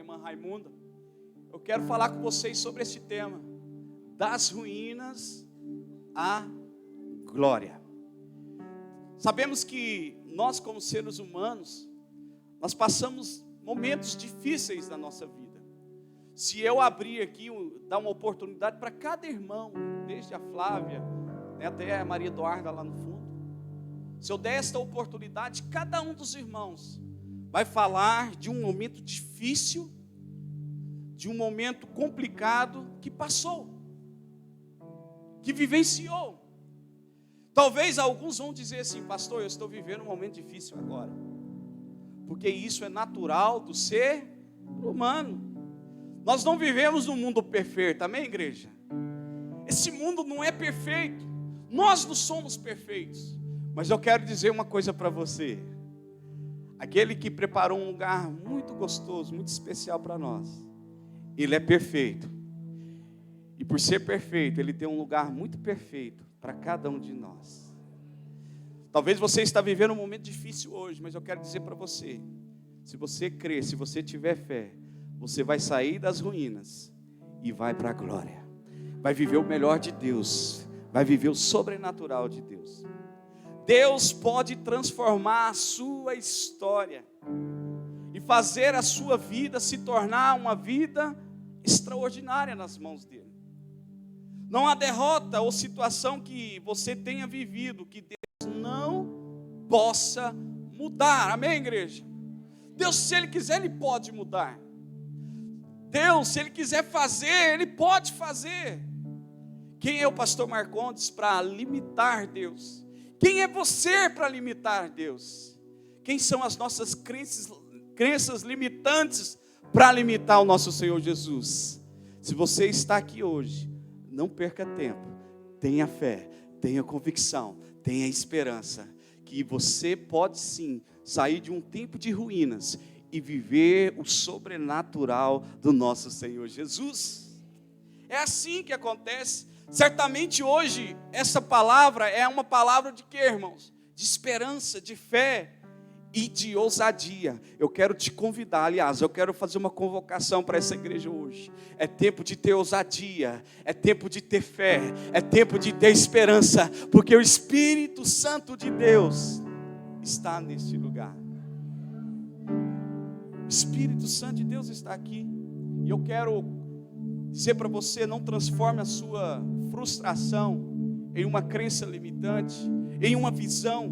irmã Raimunda, eu quero falar com vocês sobre esse tema, das ruínas à glória. Sabemos que nós, como seres humanos, nós passamos momentos difíceis na nossa vida. Se eu abrir aqui, dar uma oportunidade para cada irmão, desde a Flávia, até a Maria Eduarda lá no fundo, se eu der esta oportunidade, cada um dos irmãos vai falar de um momento difícil, de um momento complicado que passou, que vivenciou. Talvez alguns vão dizer assim: pastor, eu estou vivendo um momento difícil agora, porque isso é natural do ser humano. Nós não vivemos num mundo perfeito, amém, igreja? Esse mundo não é perfeito, nós não somos perfeitos. Mas eu quero dizer uma coisa para você: aquele que preparou um lugar muito gostoso, muito especial para nós, Ele é perfeito. E por ser perfeito, Ele tem um lugar muito perfeito para cada um de nós. Talvez você está vivendo um momento difícil hoje, mas eu quero dizer para você: se você crer, se você tiver fé, você vai sair das ruínas e vai para a glória. Vai viver o melhor de Deus, vai viver o sobrenatural de Deus. Deus pode transformar a sua história e fazer a sua vida se tornar uma vida extraordinária nas mãos dele. Não há derrota ou situação que você tenha vivido que Deus não possa mudar. Amém, igreja? Deus, se Ele quiser, Ele pode mudar. Deus, se Ele quiser fazer, Ele pode fazer. Quem é o pastor Marcondes para limitar Deus? Quem é você para limitar Deus? Quem são as nossas crenças limitantes para limitar o nosso Senhor Jesus? Se você está aqui hoje, não perca tempo, tenha fé, tenha convicção, tenha esperança, que você pode sim sair de um tempo de ruínas e viver o sobrenatural do nosso Senhor Jesus. É assim que acontece. Certamente hoje, essa palavra é uma palavra de quê, irmãos? De esperança, de fé e de ousadia. Eu quero te convidar, aliás, eu quero fazer uma convocação para essa igreja hoje. É tempo de ter ousadia, é tempo de ter fé, é tempo de ter esperança, porque o Espírito Santo de Deus está neste lugar. O Espírito Santo de Deus está aqui. E eu quero dizer para você: não transforme a sua frustração em uma crença limitante, em uma visão.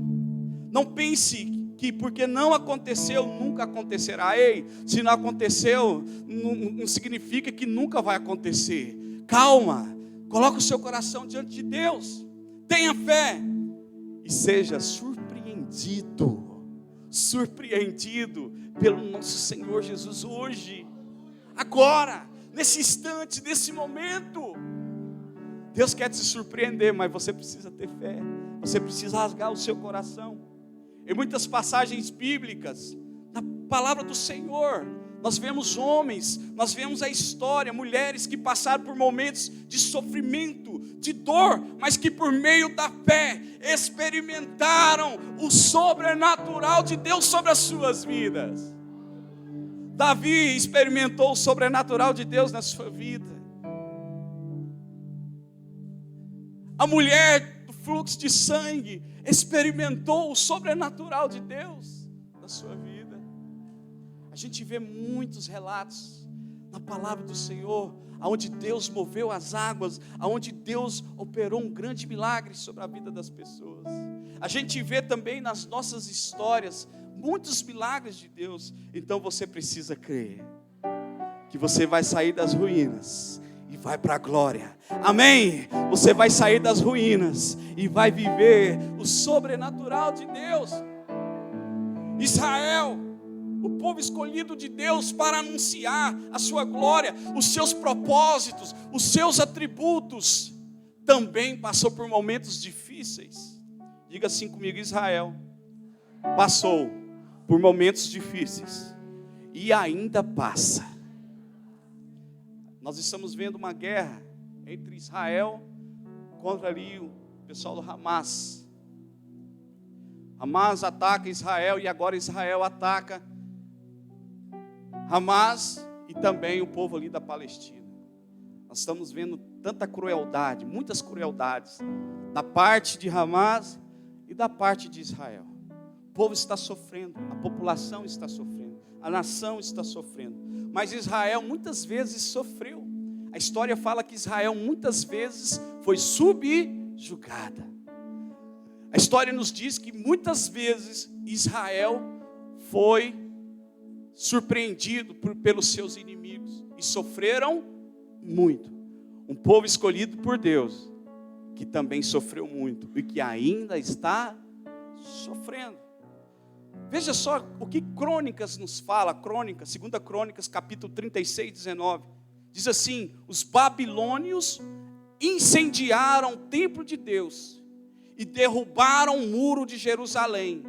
Não pense que porque não aconteceu, nunca acontecerá. Ei, se não aconteceu, não significa que nunca vai acontecer. Calma, coloque o seu coração diante de Deus, tenha fé e seja surpreendido pelo nosso Senhor Jesus hoje, agora, nesse instante, nesse momento. Deus quer te surpreender, mas você precisa ter fé, você precisa rasgar o seu coração. Em muitas passagens bíblicas, na palavra do Senhor, nós vemos homens, nós vemos a história, mulheres que passaram por momentos de sofrimento, de dor, mas que por meio da fé experimentaram o sobrenatural de Deus sobre as suas vidas. Davi experimentou o sobrenatural de Deus na sua vida. A mulher do fluxo de sangue experimentou o sobrenatural de Deus na sua vida. A gente vê muitos relatos na palavra do Senhor, aonde Deus moveu as águas, aonde Deus operou um grande milagre sobre a vida das pessoas. A gente vê também nas nossas histórias muitos milagres de Deus. Então você precisa crer que você vai sair das ruínas e vai para a glória. Amém? Você vai sair das ruínas e vai viver o sobrenatural de Deus. Israel, o povo escolhido de Deus para anunciar a sua glória, os seus propósitos, os seus atributos, também passou por momentos difíceis. Diga assim comigo: Israel passou por momentos difíceis e ainda passa. Nós estamos vendo uma guerra entre Israel contra ali o pessoal do Hamas. Hamas ataca Israel e agora Israel ataca Hamas, e também o povo ali da Palestina. Nós estamos vendo tanta crueldade, muitas crueldades, da parte de Hamas e da parte de Israel. O povo está sofrendo, a população está sofrendo, a nação está sofrendo. Mas Israel muitas vezes sofreu. A história fala que Israel muitas vezes foi subjugada. A história nos diz que muitas vezes Israel foi surpreendido pelos seus inimigos e sofreram muito. Um povo escolhido por Deus, que também sofreu muito e que ainda está sofrendo. Veja só o que Crônicas nos fala, Crônicas, 2 Crônicas, capítulo 36, 19. Diz assim: os babilônios incendiaram o templo de Deus e derrubaram o muro de Jerusalém,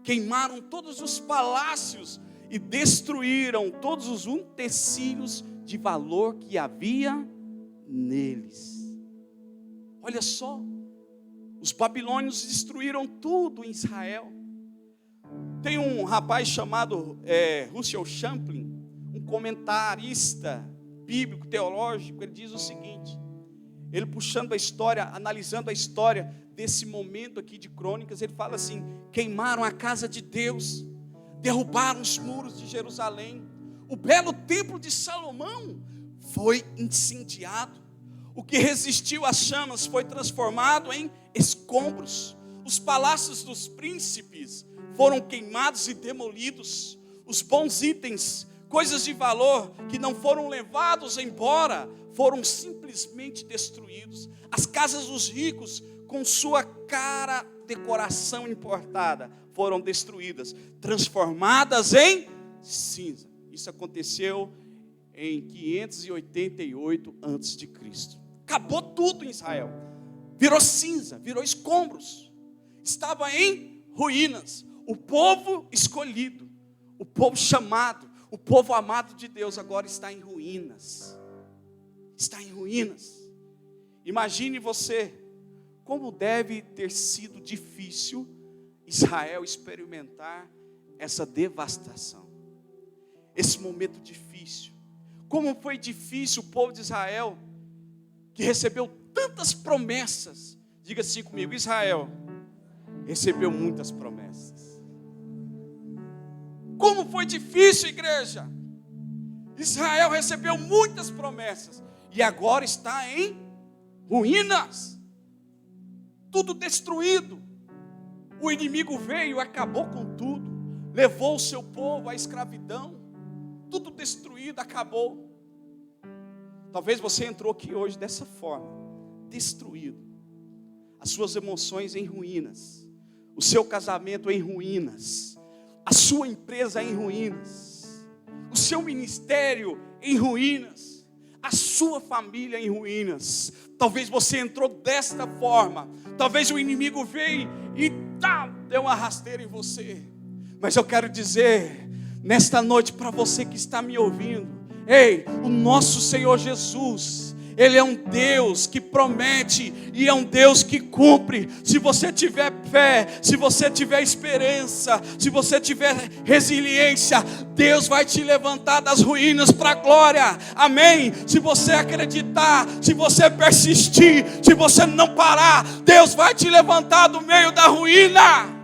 queimaram todos os palácios e destruíram todos os utensílios de valor que havia neles. Olha só, os babilônios destruíram tudo em Israel. Tem um rapaz chamado Russell Champlin, um comentarista bíblico, teológico. Ele diz o seguinte, ele puxando a história, analisando a história desse momento aqui de Crônicas, ele fala assim: queimaram a casa de Deus, derrubaram os muros de Jerusalém, o belo templo de Salomão foi incendiado, o que resistiu às chamas foi transformado em escombros, os palácios dos príncipes foram queimados e demolidos, os bons itens, coisas de valor que não foram levados embora, foram simplesmente destruídos. As casas dos ricos, com sua cara decoração importada, foram destruídas, transformadas em cinza. Isso aconteceu em 588 a.C. Acabou tudo em Israel. Virou cinza, virou escombros. Estava em ruínas. O povo escolhido, o povo chamado, o povo amado de Deus agora está em ruínas. Está em ruínas. Imagine você como deve ter sido difícil Israel experimentar essa devastação, esse momento difícil. Como foi difícil o povo de Israel, que recebeu tantas promessas. Diga assim comigo: Israel recebeu muitas promessas. Como foi difícil, igreja. Israel recebeu muitas promessas e agora está em ruínas, tudo destruído. O inimigo veio, acabou com tudo, levou o seu povo à escravidão, tudo destruído, acabou. Talvez você entrou aqui hoje dessa forma, destruído, as suas emoções em ruínas, o seu casamento em ruínas, a sua empresa em ruínas, o seu ministério em ruínas, a sua família em ruínas. Talvez você entrou desta forma, talvez o inimigo veio e deu uma rasteira em você. Mas eu quero dizer nesta noite para você que está me ouvindo: ei, o nosso Senhor Jesus, Ele é um Deus que promete e é um Deus que cumpre. Se você tiver fé, se você tiver esperança, se você tiver resiliência, Deus vai te levantar das ruínas para a glória. Amém? Se você acreditar, se você persistir, se você não parar, Deus vai te levantar do meio da ruína.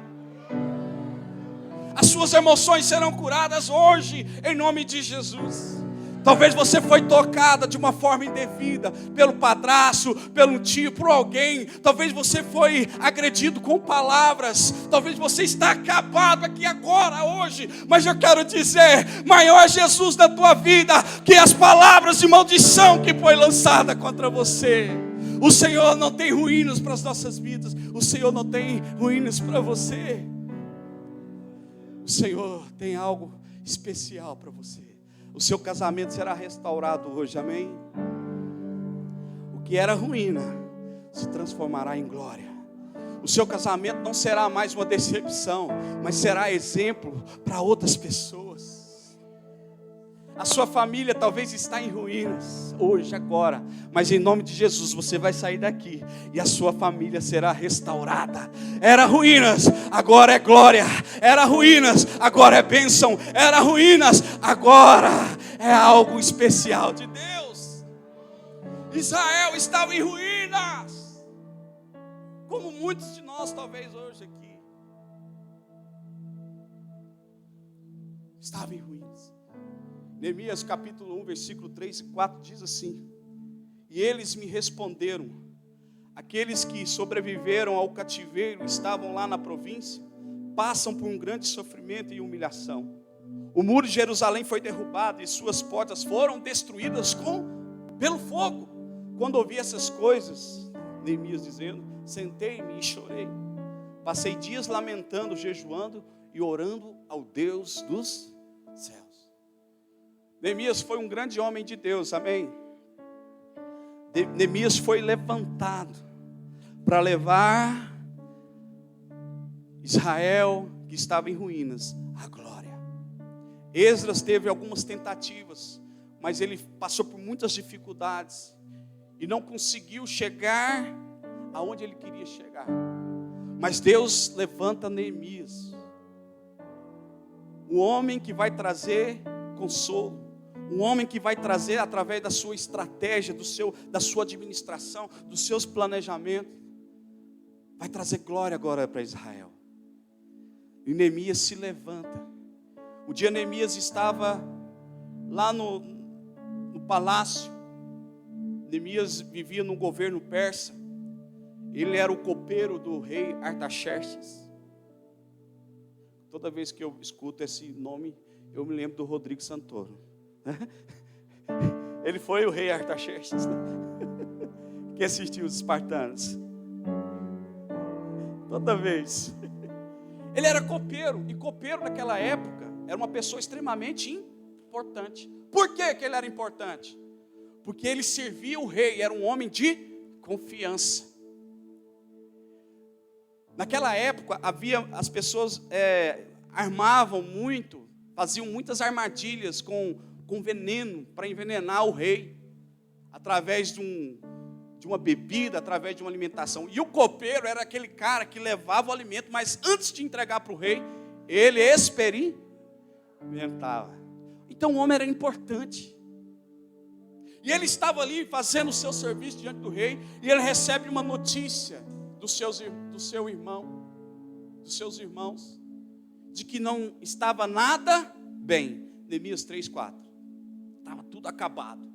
As suas emoções serão curadas hoje, em nome de Jesus. Talvez você foi tocada de uma forma indevida, pelo padrasto, pelo tio, por alguém. Talvez você foi agredido com palavras. Talvez você está acabado aqui agora, hoje. Mas eu quero dizer, maior é Jesus na tua vida que as palavras de maldição que foi lançada contra você. O Senhor não tem ruínas para as nossas vidas. O Senhor não tem ruínas para você. O Senhor tem algo especial para você. O seu casamento será restaurado hoje, amém? O que era ruína se transformará em glória. O seu casamento não será mais uma decepção, mas será exemplo para outras pessoas. A sua família talvez está em ruínas hoje, agora, mas em nome de Jesus você vai sair daqui e a sua família será restaurada. Era ruínas, agora é glória. Era ruínas, agora é bênção. Era ruínas, agora é algo especial de Deus. Israel estava em ruínas, como muitos de nós talvez hoje aqui. Estava em ruínas. Neemias capítulo 1, versículo 3 e 4 diz assim: e eles me responderam, aqueles que sobreviveram ao cativeiro, estavam lá na província, passam por um grande sofrimento e humilhação. O muro de Jerusalém foi derrubado e suas portas foram destruídas pelo fogo. Quando ouvi essas coisas, Neemias dizendo, sentei-me e chorei. Passei dias lamentando, jejuando e orando ao Deus dos céus. Neemias foi um grande homem de Deus, amém? Neemias foi levantado para levar Israel, que estava em ruínas, à glória. Esdras teve algumas tentativas, mas ele passou por muitas dificuldades e não conseguiu chegar aonde ele queria chegar. Mas Deus levanta Neemias, um homem que vai trazer consolo, um homem que vai trazer através da sua estratégia, da sua administração, dos seus planejamentos, vai trazer glória agora para Israel. E Neemias se levanta. Um dia Neemias estava lá no palácio. Neemias vivia no governo persa. Ele era o copeiro do rei Artaxerxes. Toda vez que eu escuto esse nome, eu me lembro do Rodrigo Santoro. Ele foi o rei Artaxerxes, né? Que assistiu os espartanos. Toda vez. Ele era copeiro, e copeiro naquela época era uma pessoa extremamente importante. Por que ele era importante? Porque ele servia o rei, era um homem de confiança. Naquela época as pessoas armavam muito, faziam muitas armadilhas com veneno para envenenar o rei, através de uma bebida, através de uma alimentação. E o copeiro era aquele cara que levava o alimento, mas antes de entregar para o rei, ele experimentava. Então o homem era importante. E ele estava ali fazendo o seu serviço diante do rei, e ele recebe uma notícia dos seus irmãos, de que não estava nada bem. Neemias 3:4. Estava tudo acabado.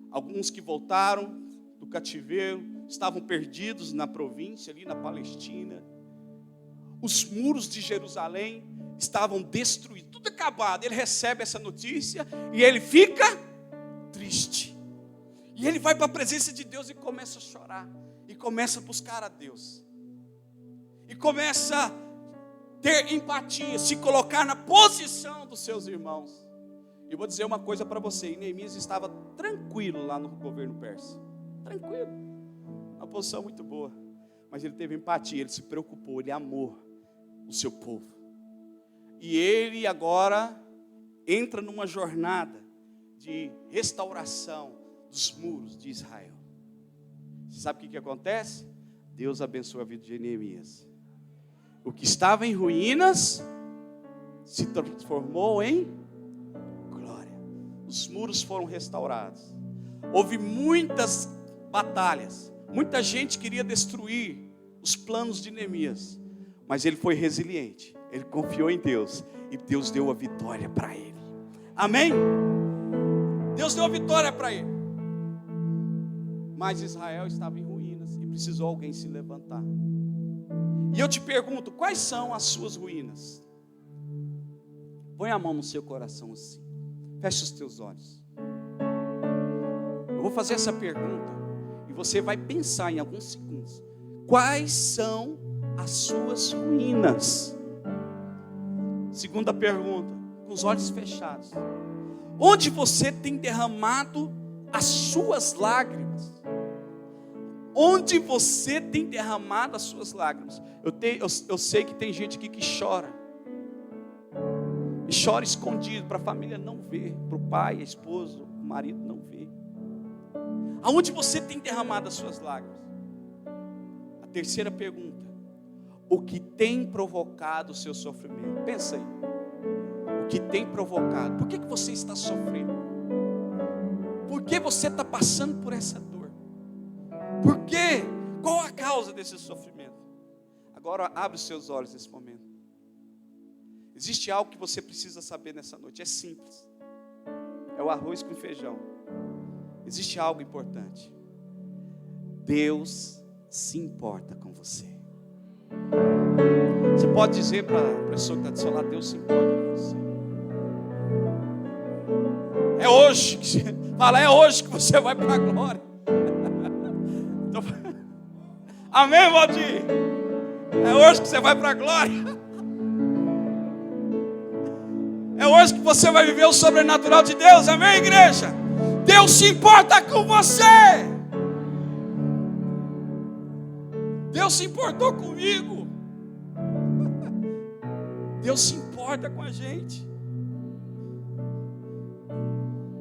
Alguns que voltaram do cativeiro estavam perdidos na província, ali na Palestina. Os muros de Jerusalém estavam destruídos, tudo acabado. Ele recebe essa notícia e ele fica triste. E ele vai para a presença de Deus e começa a chorar. E começa a buscar a Deus. E começa a ter empatia, se colocar na posição dos seus irmãos. Eu vou dizer uma coisa para você, Neemias estava tranquilo lá no governo persa. Tranquilo. Uma posição muito boa. Mas ele teve empatia, ele se preocupou, ele amou o seu povo. E ele agora entra numa jornada de restauração dos muros de Israel. Você sabe o que acontece? Deus abençoa a vida de Neemias. O que estava em ruínas se transformou em glória. Os muros foram restaurados. Houve muitas batalhas. Muita gente queria destruir os planos de Neemias. Mas ele foi resiliente. Ele confiou em Deus. E Deus deu a vitória para ele. Amém? Deus deu a vitória para ele. Mas Israel estava em ruínas e precisou alguém se levantar. E eu te pergunto, quais são as suas ruínas? Põe a mão no seu coração assim. Feche os teus olhos. Eu vou fazer essa pergunta e você vai pensar em alguns segundos. Quais são as suas ruínas? Segunda pergunta, com os olhos fechados. Onde você tem derramado as suas lágrimas? Onde você tem derramado as suas lágrimas? Eu sei que tem gente aqui que chora. E chora escondido, para a família não ver, para o pai, a esposa, o marido não ver. Aonde você tem derramado as suas lágrimas? A terceira pergunta: o que tem provocado o seu sofrimento? Pensa aí. O o que tem provocado. Por que você está sofrendo? Por que você está passando por essa dor? Por quê? Qual a causa desse sofrimento? Agora abre os seus olhos nesse momento. Existe algo que você precisa saber nessa noite. É simples. É o arroz com feijão. Existe algo importante. Deus se importa com você. Você pode dizer para a pessoa que está do seu lado: Deus se importa com você. É hoje que você fala, é hoje que você vai para a glória. Amém, Valdir? É hoje que você vai para a glória. É hoje que você vai viver o sobrenatural de Deus. Amém, igreja? Deus se importa com você. Deus se importou comigo. Deus se importa com a gente.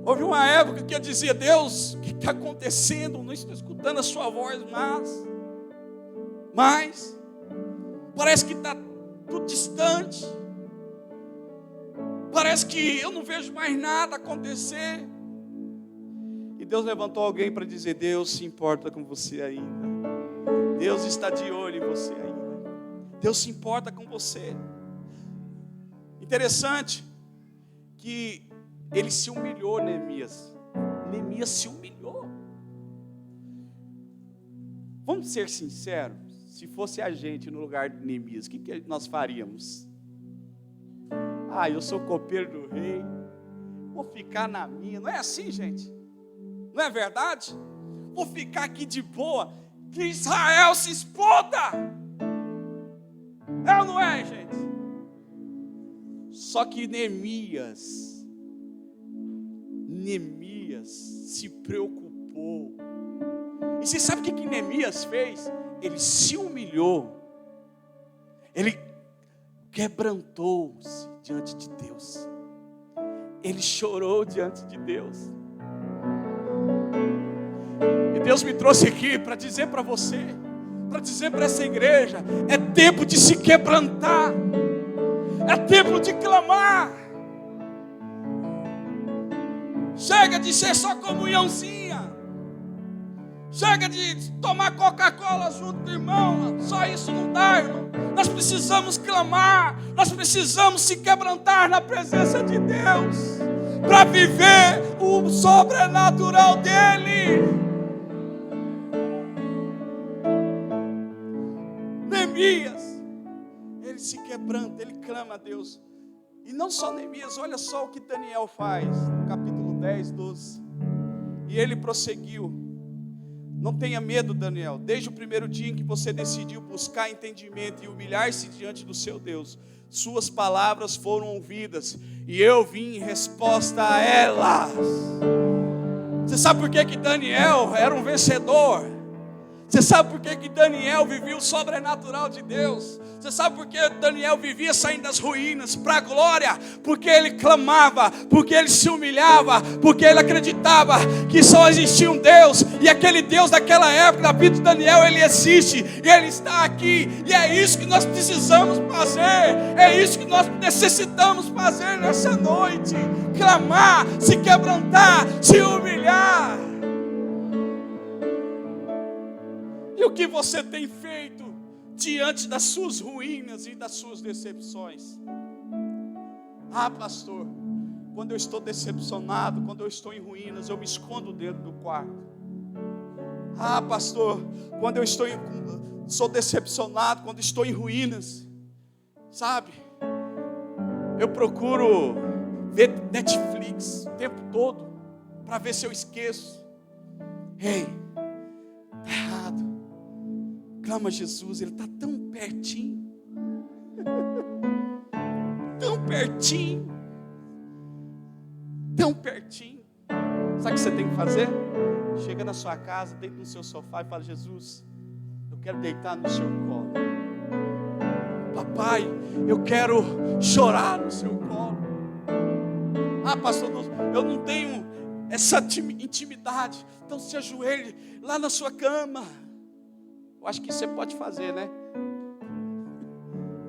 Houve uma época que eu dizia: Deus, o que está acontecendo? Não estou escutando a sua voz mas parece que está tudo distante. Parece que eu não vejo mais nada acontecer. E Deus levantou alguém para dizer: Deus se importa com você ainda. Deus está de olho em você ainda. Deus se importa com você. Interessante que ele se humilhou, Neemias. Neemias se humilhou. Vamos ser sinceros. Se fosse a gente no lugar de Neemias, o que nós faríamos? Eu sou copeiro do rei, vou ficar na minha. Não é assim, gente? Não é verdade? Vou ficar aqui de boa, que Israel se exploda. É ou não é, gente? Só que Neemias se preocupou. E você sabe o que Neemias fez? Ele se humilhou. Ele quebrantou-se diante de Deus. Ele chorou diante de Deus. E Deus me trouxe aqui para dizer para você, para dizer para essa igreja: é tempo de se quebrantar. É tempo de clamar. Chega de ser só comunhãozinha. Chega de tomar Coca-Cola junto do irmão. Só isso não dá, irmão. Nós precisamos clamar. Nós precisamos se quebrantar na presença de Deus, para viver o sobrenatural dEle. Neemias, ele se quebranta, ele clama a Deus. E não só Neemias, olha só o que Daniel faz, no capítulo 10, 12. E ele prosseguiu: não tenha medo, Daniel. Desde o primeiro dia em que você decidiu buscar entendimento e humilhar-se diante do seu Deus, suas palavras foram ouvidas, e eu vim em resposta a elas. Você sabe por que Daniel era um vencedor? Você sabe por que Daniel vivia o sobrenatural de Deus? Você sabe por que Daniel vivia saindo das ruínas para a glória? Porque ele clamava, porque ele se humilhava, porque ele acreditava que só existia um Deus, e aquele Deus daquela época, na vida de Daniel, ele existe, e ele está aqui, e é isso que nós precisamos fazer, é isso que nós necessitamos fazer nessa noite: clamar, se quebrantar, se humilhar. E o que você tem feito diante das suas ruínas e das suas decepções? Pastor, quando eu estou decepcionado, quando eu estou em ruínas, eu me escondo dentro do quarto. Pastor, quando eu sou decepcionado, quando estou em ruínas, sabe, eu procuro ver Netflix o tempo todo, para ver se eu esqueço. Ei, está errado. Clama a Jesus, Ele está tão pertinho. Tão pertinho. Tão pertinho. Sabe o que você tem que fazer? Chega na sua casa, deita no seu sofá e fala: Jesus, eu quero deitar no seu colo. Papai, eu quero chorar no seu colo. Pastor, eu não tenho essa intimidade. Então se ajoelhe lá na sua cama. Eu acho que você pode fazer, né?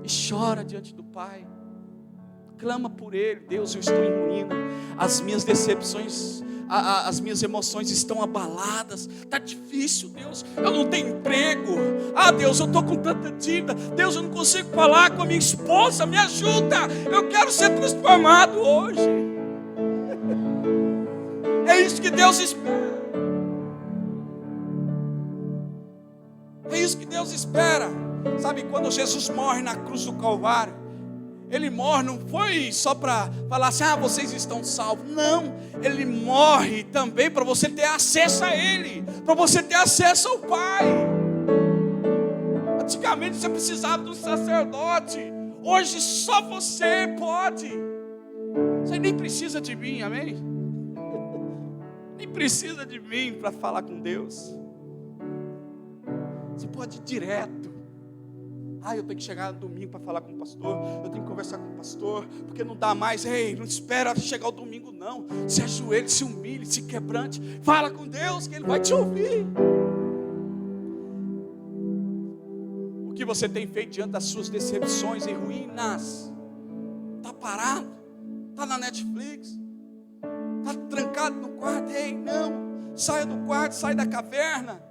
E chora diante do Pai. clama por Ele. Deus, eu estou em ruína, as minhas decepções, as minhas emoções estão abaladas, está difícil, Deus, eu não tenho emprego, Deus, eu estou com tanta dívida, Deus, eu não consigo falar com a minha esposa, me ajuda, eu quero ser transformado hoje. É isso que Deus espera. É isso que Deus espera. Sabe, quando Jesus morre na cruz do Calvário, Ele morre, não foi só para falar assim, vocês estão salvos. Não, Ele morre também para você ter acesso a Ele, para você ter acesso ao Pai. Antigamente você precisava de um sacerdote, hoje só você pode. Você nem precisa de mim, amém? Nem precisa de mim para falar com Deus. Você pode ir direto. Eu tenho que chegar no domingo para falar com o pastor, eu tenho que conversar com o pastor, porque não dá mais. Ei, não espera chegar o domingo não. Se ajoelhe, se humilhe, se quebrante, fala com Deus que Ele vai te ouvir. O que você tem feito diante das suas decepções e ruínas? Está parado? Está na Netflix? Está trancado no quarto? Ei, não, saia do quarto, sai da caverna,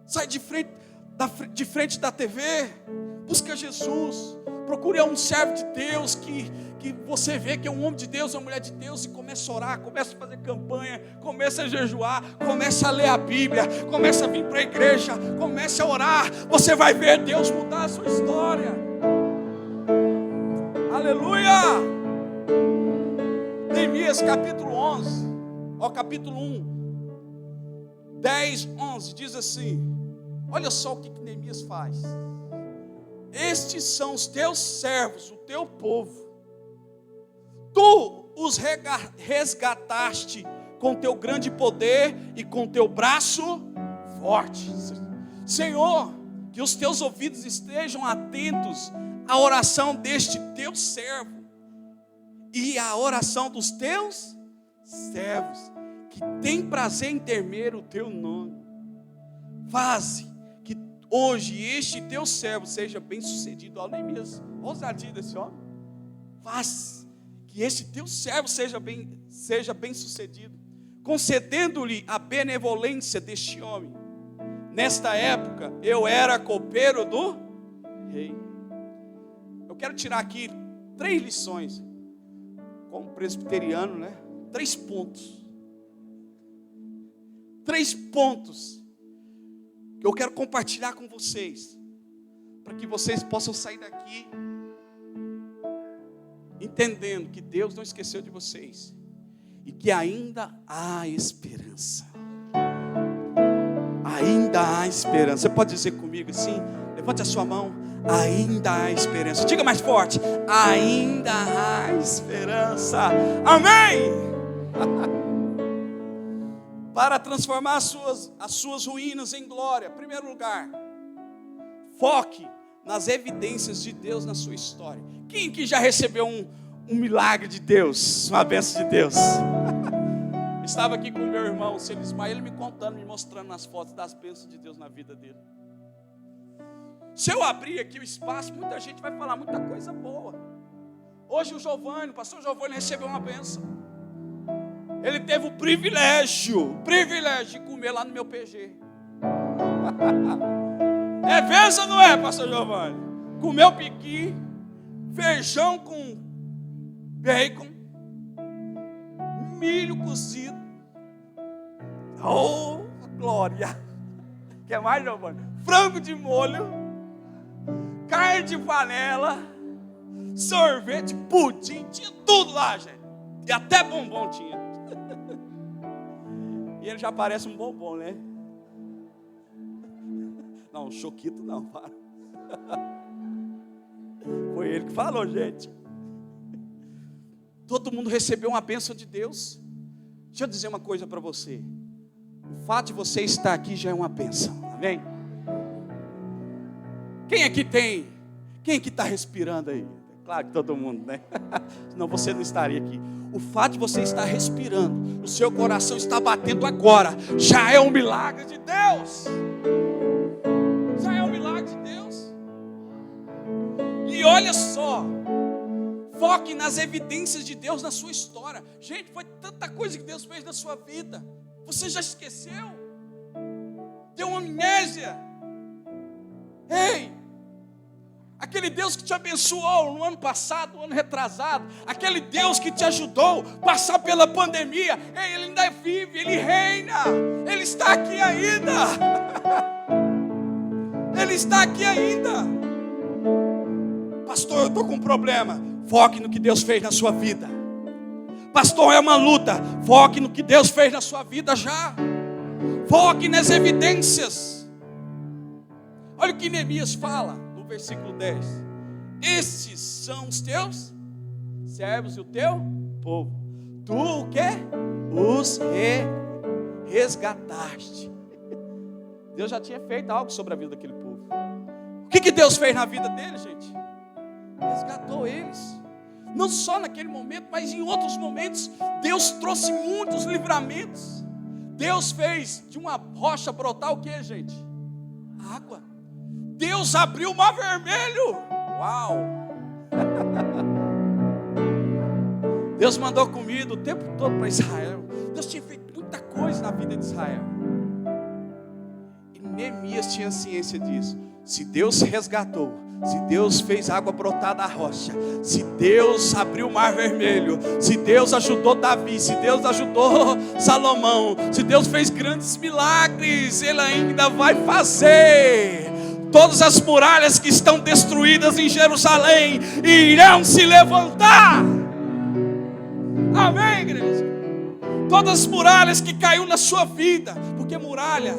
sai de frente da TV, busca Jesus, procure um servo de Deus que você vê que é um homem de Deus, uma mulher de Deus, e comece a orar, comece a fazer campanha, comece a jejuar, comece a ler a Bíblia, comece a vir para a igreja, comece a orar. Você vai ver Deus mudar a sua história. Aleluia! Neemias capítulo 11, capítulo 1, 10, 11, diz assim. Olha só o que Neemias faz. Estes são os teus servos, o teu povo. Tu os resgataste com teu grande poder e com teu braço forte. Senhor, que os teus ouvidos estejam atentos à oração deste teu servo e à oração dos teus servos, que tem prazer em temer o teu nome. Faze que hoje este teu servo seja bem sucedido. Olha nem mesmo, ousadia desse homem. Faz que este teu servo seja bem sucedido, concedendo-lhe a benevolência deste homem. Nesta época eu era copeiro do rei. Eu quero tirar aqui 3 lições, como presbiteriano, né? 3 pontos. 3 pontos que eu quero compartilhar com vocês, para que vocês possam sair daqui entendendo que Deus não esqueceu de vocês e que ainda há esperança. Ainda há esperança. Você pode dizer comigo assim? Levante a sua mão. Ainda há esperança. Diga mais forte. Ainda há esperança. Amém. Para transformar as suas ruínas em glória. Em primeiro lugar, foque nas evidências de Deus na sua história. Quem que já recebeu um milagre de Deus, uma bênção de Deus? Estava aqui com o meu irmão, o Senhor Ismael, ele me contando, me mostrando as fotos das bênçãos de Deus na vida dele. Se eu abrir aqui o espaço, muita gente vai falar muita coisa boa. Hoje o pastor Giovanni recebeu uma bênção. Ele teve o privilégio de comer lá no meu PG. É bênção ou não é, pastor Giovanni? Comeu piqui, feijão com bacon, milho cozido. Oh, glória! Quer mais, Giovanni? Frango de molho, carne de panela, sorvete, pudim, tinha tudo lá, gente. E até bombom tinha. E ele já parece um bombom, né? Não, choquito não, para. Foi ele que falou, gente. Todo mundo recebeu uma bênção de Deus. Deixa eu dizer uma coisa para você. O fato de você estar aqui já é uma bênção, amém? Quem aqui está respirando aí? Claro que todo mundo, né? Senão você não estaria aqui. O fato de você estar respirando, o seu coração está batendo agora, já é um milagre de Deus. Já é um milagre de Deus. E olha só, Foque nas evidências de Deus na sua história. Gente, foi tanta coisa que Deus fez na sua vida. Você já esqueceu? Deu uma amnésia. Ei, aquele Deus que te abençoou no ano passado, no ano retrasado, aquele Deus que te ajudou a passar pela pandemia, ei, Ele ainda vive, Ele reina, Ele está aqui ainda. Ele está aqui ainda. Pastor, eu estou com um problema. Foque no que Deus fez na sua vida. Pastor, é uma luta. Foque no que Deus fez na sua vida já. Foque nas evidências. Olha o que Neemias fala no versículo 10. Estes são os teus servos e o teu povo. Tu o quê? Os resgataste. Deus já tinha feito algo sobre a vida daquele povo. O que Deus fez na vida deles, gente? Resgatou eles. Não só naquele momento, mas em outros momentos. Deus trouxe muitos livramentos. Deus fez de uma rocha brotar o que, gente? Água. Deus abriu o mar vermelho. Uau! Deus mandou comida o tempo todo para Israel. Deus tinha feito muita coisa na vida de Israel. E Neemias tinha ciência disso. Se Deus resgatou, se Deus fez água brotar da rocha, se Deus abriu o mar vermelho, se Deus ajudou Davi, se Deus ajudou Salomão, se Deus fez grandes milagres, Ele ainda vai fazer. Todas as muralhas que estão destruídas em Jerusalém irão se levantar. Amém, igreja? Todas as muralhas que caiu na sua vida, porque muralha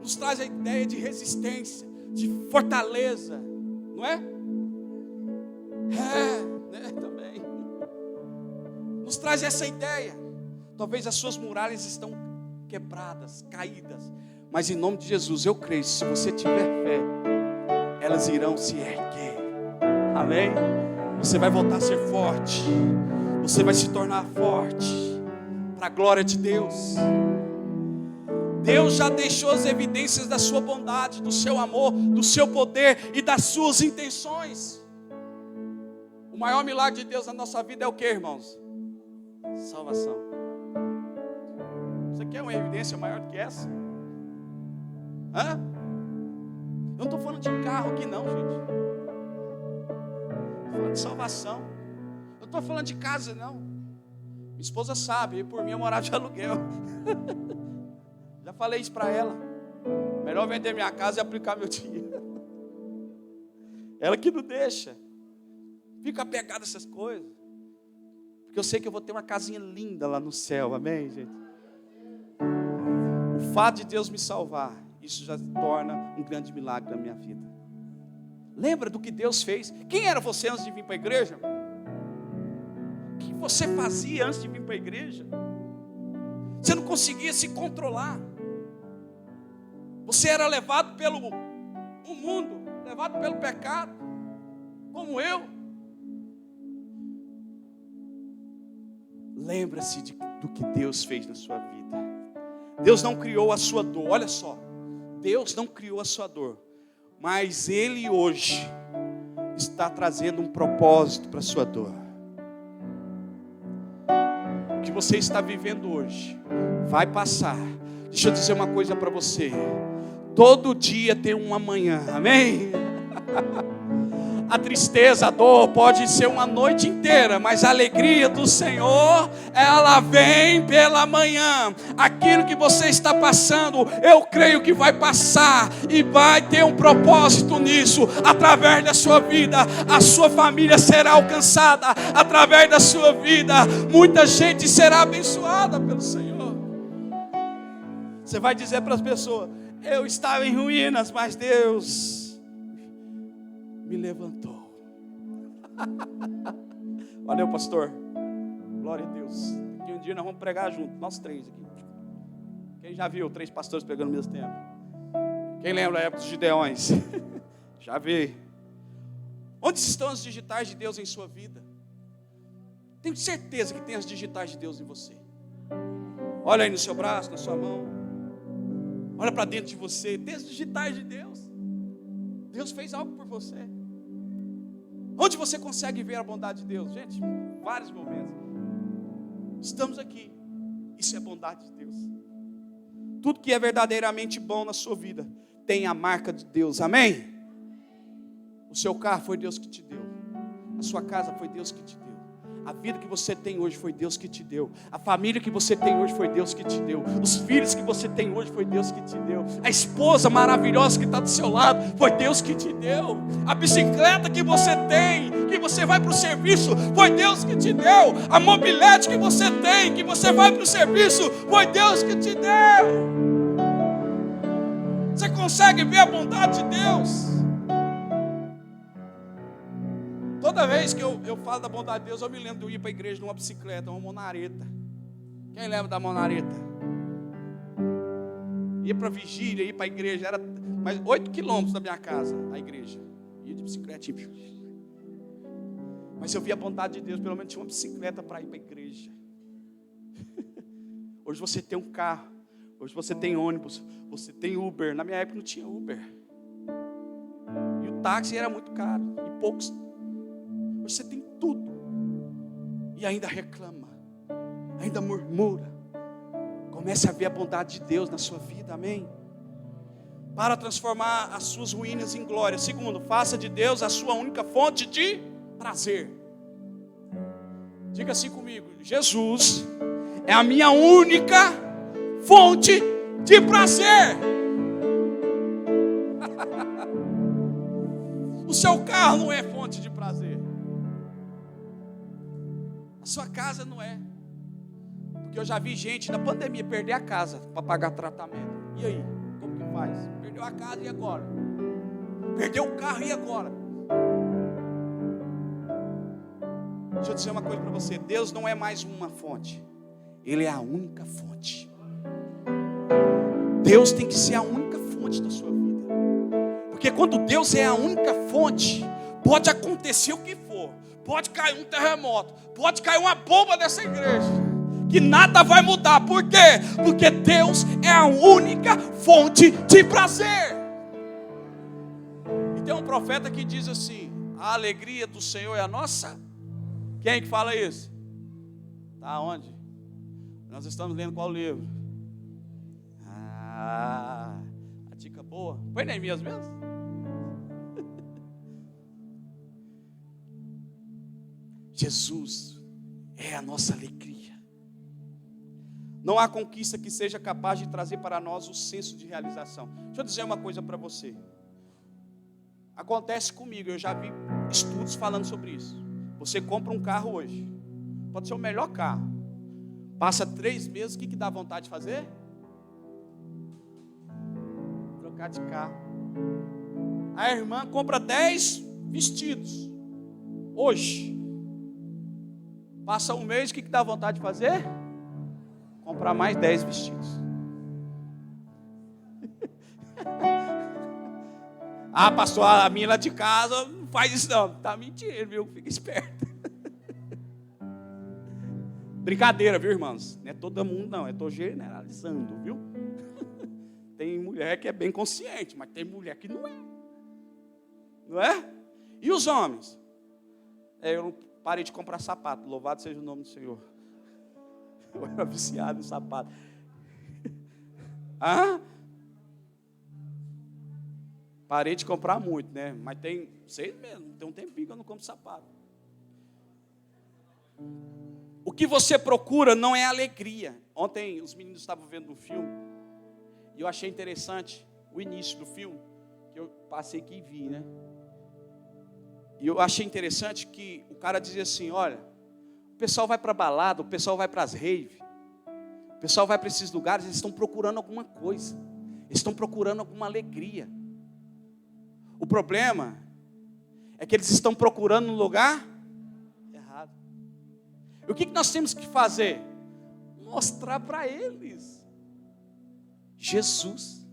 nos traz a ideia de resistência, de fortaleza, não é? Né, também. Nos traz essa ideia. Talvez as suas muralhas estão quebradas, caídas, mas em nome de Jesus eu creio, se você tiver fé, elas irão se erguer. Amém? Você vai voltar a ser forte. Você vai se tornar forte para a glória de Deus. Deus já deixou as evidências da sua bondade, do seu amor, do seu poder e das suas intenções. O maior milagre de Deus na nossa vida é o que, irmãos? Salvação. Você quer uma evidência maior do que essa? Hã? Eu não estou falando de carro aqui não, gente. Estou falando de salvação. Eu não estou falando de casa não. Minha esposa sabe, por mim eu morava de aluguel. Já falei isso para ela. Melhor vender minha casa e aplicar meu dinheiro. Ela que não deixa. Fica apegada a essas coisas. Porque eu sei que eu vou ter uma casinha linda lá no céu. Amém, gente? O fato de Deus me salvar, isso já torna um grande milagre na minha vida. Lembra do que Deus fez? Quem era você antes de vir para a igreja? O que você fazia antes de vir para a igreja? Você não conseguia se controlar. Você era levado pelo mundo, levado pelo pecado, como eu. Lembra-se do que Deus fez na sua vida. Deus não criou a sua dor, olha só. Deus não criou a sua dor, mas Ele hoje está trazendo um propósito para a sua dor. O que você está vivendo hoje vai passar. Deixa eu dizer uma coisa para você. Todo dia tem um amanhã, amém? A tristeza, a dor pode ser uma noite inteira, mas a alegria do Senhor, ela vem pela manhã. Aquilo que você está passando, eu creio que vai passar e vai ter um propósito nisso. Através da sua vida, a sua família será alcançada. Através da sua vida, muita gente será abençoada pelo Senhor. Você vai dizer para as pessoas: eu estava em ruínas, mas Deus me levantou. Valeu, pastor. Glória a Deus. Daqui um dia nós vamos pregar junto, nós três aqui. Quem já viu 3 pastores pregando ao mesmo tempo? Quem lembra da época dos Gideões? Já vi. Onde estão as digitais de Deus em sua vida? Tenho certeza que tem as digitais de Deus em você. Olha aí no seu braço, na sua mão. Olha para dentro de você. Tem as digitais de Deus. Deus fez algo por você. Onde você consegue ver a bondade de Deus? Gente, vários momentos. Estamos aqui. Isso é bondade de Deus. Tudo que é verdadeiramente bom na sua vida tem a marca de Deus. Amém? O seu carro foi Deus que te deu. A sua casa foi Deus que te deu. A vida que você tem hoje foi Deus que te deu. A família que você tem hoje foi Deus que te deu. Os filhos que você tem hoje foi Deus que te deu. A esposa maravilhosa que está do seu lado foi Deus que te deu. A bicicleta que você tem, que você vai para o serviço, foi Deus que te deu. A mobilete que você tem, que você vai para o serviço, foi Deus que te deu. Você consegue ver a bondade de Deus? Toda vez que eu falo da bondade de Deus, eu me lembro de eu ir para a igreja numa bicicleta, uma monareta. Quem lembra da monareta? Ia para a vigília, ia para a igreja, era mais 8 quilômetros da minha casa, a igreja. Ia de bicicleta. Mas eu vi a bondade de Deus, pelo menos tinha uma bicicleta para ir para a igreja. Hoje você tem um carro, hoje você tem ônibus, você tem Uber. Na minha época não tinha Uber. E o táxi era muito caro, e poucos. Você tem tudo e ainda reclama, ainda murmura. Comece a ver a bondade de Deus na sua vida, amém? Para transformar as suas ruínas em glória. Segundo, faça de Deus a sua única fonte de prazer. Diga assim comigo: Jesus é a minha única fonte de prazer. O seu carro não é fonte de prazer. Sua casa não é. Porque eu já vi gente na pandemia perder a casa para pagar tratamento. E aí? Como que faz? Perdeu a casa e agora? Perdeu o carro e agora? Deixa eu dizer uma coisa para você. Deus não é mais uma fonte. Ele é a única fonte. Deus tem que ser a única fonte da sua vida. Porque quando Deus é a única fonte, pode acontecer o que for. Pode cair um terremoto, pode cair uma bomba dessa igreja, que nada vai mudar. Por quê? Porque Deus é a única fonte de prazer. E tem um profeta que diz assim: a alegria do Senhor é a nossa. Quem é que fala isso? Está onde? Nós estamos lendo qual livro? A dica boa. Foi Neemias mesmo? Jesus é a nossa alegria. Não há conquista que seja capaz de trazer para nós o senso de realização. Deixa eu dizer uma coisa para você. Acontece comigo, eu já vi estudos falando sobre isso. Você compra um carro hoje, pode ser o melhor carro. Passa 3 meses, o que dá vontade de fazer? Trocar de carro. A irmã compra 10 vestidos hoje. Passa um mês, o que dá vontade de fazer? Comprar mais 10 vestidos. Ah, pastor, a minha lá de casa não faz isso não. Tá mentindo, viu? Fica esperto. Brincadeira, viu, irmãos? Não é todo mundo não, eu estou generalizando, viu? Tem mulher que é bem consciente, mas tem mulher que não é. Não é? E os homens? Eu não parei de comprar sapato, louvado seja o nome do Senhor. Eu era viciado em sapato. Parei de comprar muito, né? Mas tem 6 meses, tem um tempinho que eu não compro sapato. O que você procura não é alegria. Ontem os meninos estavam vendo um filme e eu achei interessante o início do filme, que eu passei aqui e vi, né? E eu achei interessante que o cara dizia assim: olha, o pessoal vai para a balada, o pessoal vai para as raves, o pessoal vai para esses lugares, eles estão procurando alguma coisa, eles estão procurando alguma alegria. O problema é que eles estão procurando no lugar errado. E o que nós temos que fazer? Mostrar para eles Jesus.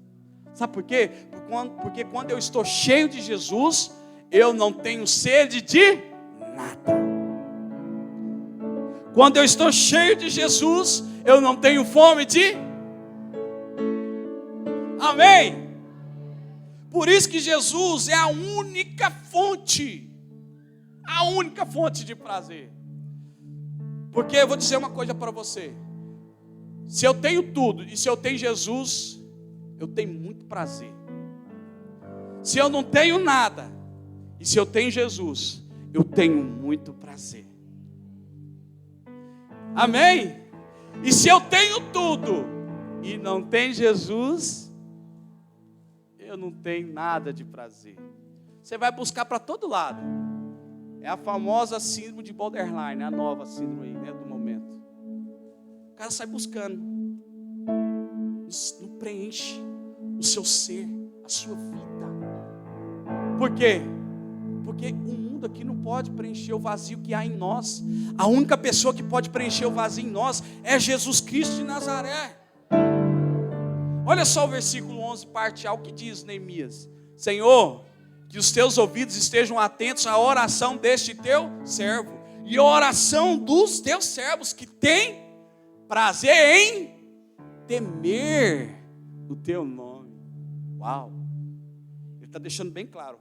Sabe por quê? Porque quando eu estou cheio de Jesus, eu não tenho sede de nada. Quando eu estou cheio de Jesus, eu não tenho fome de... Amém? Por isso que Jesus é a única fonte. A única fonte de prazer. Porque eu vou dizer uma coisa para você. Se eu tenho tudo e se eu tenho Jesus, eu tenho muito prazer. Se eu não tenho nada e se eu tenho Jesus, eu tenho muito prazer. Amém? E se eu tenho tudo e não tenho Jesus, eu não tenho nada de prazer. Você vai buscar para todo lado. É a famosa síndrome de borderline, a nova síndrome aí, né, do momento. O cara sai buscando. Não preenche o seu ser, a sua vida. Por quê? Porque o mundo aqui não pode preencher o vazio que há em nós. A única pessoa que pode preencher o vazio em nós é Jesus Cristo de Nazaré. Olha só o versículo 11, parte A, o que diz Neemias: Senhor, que os teus ouvidos estejam atentos à oração deste teu servo e à oração dos teus servos que têm prazer em temer o teu nome. Uau! Ele está deixando bem claro.